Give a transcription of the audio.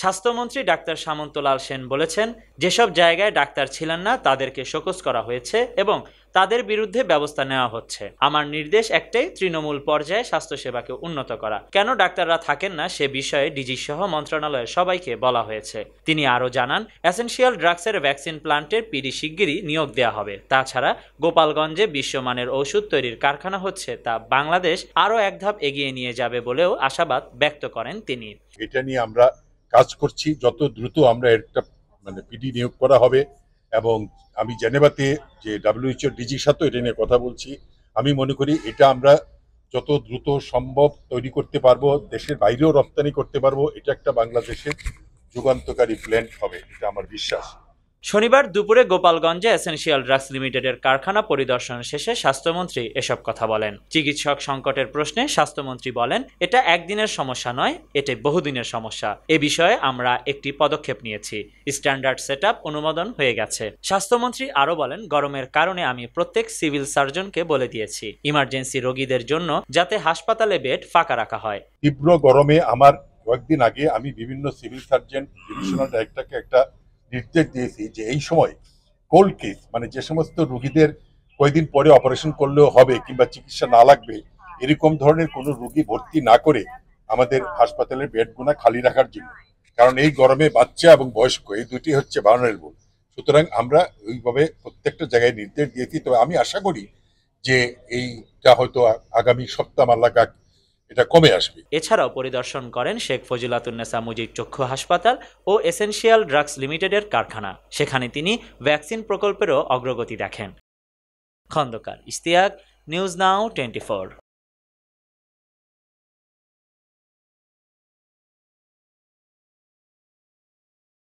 স্বাস্থ্যমন্ত্রী ডাক্তার সামন্তলাল সেন বলেছেন, যেসব জায়গায় ডাক্তার ছিলেন না তাদেরকে শোকজ করা হয়েছে এবং তাদের বিরুদ্ধে ব্যবস্থা নেওয়া হচ্ছে। আমার নির্দেশ একটাই, তৃণমূল পর্যায়ে স্বাস্থ্যসেবাকে উন্নত করা। কেন ডাক্তাররা থাকেন না সে বিষয়ে ডিজি সহ মন্ত্রণালয়ের সবাইকে বলা হয়েছে। তিনি আরও জানান, এসেনশিয়াল ড্রাগসের ভ্যাকসিন প্লান্টের পিডি শিগগিরই নিয়োগ দেওয়া হবে। তাছাড়া গোপালগঞ্জে বিশ্বমানের ওষুধ তৈরির কারখানা হচ্ছে, তা বাংলাদেশ আরও এক ধাপ এগিয়ে নিয়ে যাবে বলেও আশাবাদ ব্যক্ত করেন তিনি। এটা নিয়ে আমরা কাজ করছি, যত দ্রুত আমরা একটা পিডি নিয়োগ করা হবে। এবং আমি জেনেভাতে যে WHO ডিজির সাথে এটা নিয়ে কথা বলছি। আমি মনে করি এটা আমরা যত দ্রুত সম্ভব তৈরি করতে পারবো, দেশের বাইরেও রপ্তানি করতে পারবো। এটা একটা বাংলাদেশের যুগান্তকারী প্ল্যান্ট হবে, এটা আমার বিশ্বাস। শনিবার দুপুরে গোপালগঞ্জে এসেনশিয়াল ড্রাগস লিমিটেডের কারখানা পরিদর্শন শেষে স্বাস্থ্যমন্ত্রী এসব কথা বলেন। চিকিৎসক সংকটের প্রশ্নে স্বাস্থ্যমন্ত্রী বলেন, এটা একদিনের সমস্যা নয়, এটা বহুদিনের সমস্যা। এ বিষয়ে আমরা একটি পদক্ষেপ নিয়েছি, স্ট্যান্ডার্ড সেটআপ অনুমোদন হয়ে গেছে। স্বাস্থ্যমন্ত্রী আরও বলেন, গরমের কারণে আমি প্রত্যেক সিভিল সার্জনকে বলে দিয়েছি ইমার্জেন্সি রোগীদের জন্য যাতে হাসপাতালে বেড ফাঁকা রাখা হয়। তীব্র গরমে আমার কয়েকদিন আগে আমি বিভিন্ন সিভিল সার্জন ডিভিশনাল ডাইরেক্টরকে একটা নির্দেশ দিয়েছি যে এই সময় কোল্ড কেস যে সমস্ত রোগীদের কয়েকদিন পরে অপারেশন করলেও হবে কিংবা চিকিৎসা না লাগবে, এরকম ধরনের কোনো রোগী ভর্তি না করে আমাদের হাসপাতালের বেডগুলো খালি রাখার জন্য। কারণ এই গরমে বাচ্চা এবং বয়স্ক এই দুটি হচ্ছে ভালনারেবল। সুতরাং আমরা ওইভাবে প্রত্যেকটা জায়গায় নির্দেশ দিয়েছি। তবে আমি আশা করি যে এইটা হয়তো আগামী সপ্তাহ মাল্লাকাক এটা কমে আসবে। এছাড়াও পরিদর্শন করেন শেখ ফজিলাতুন্নেসা মুজিব চক্ষু হাসপাতাল ও এসেনশিয়াল ড্রাগস লিমিটেডের কারখানা। সেখানে তিনি ভ্যাকসিন প্রকল্পেরও অগ্রগতি দেখেন। Khandakar Ishtiaq, news now 24।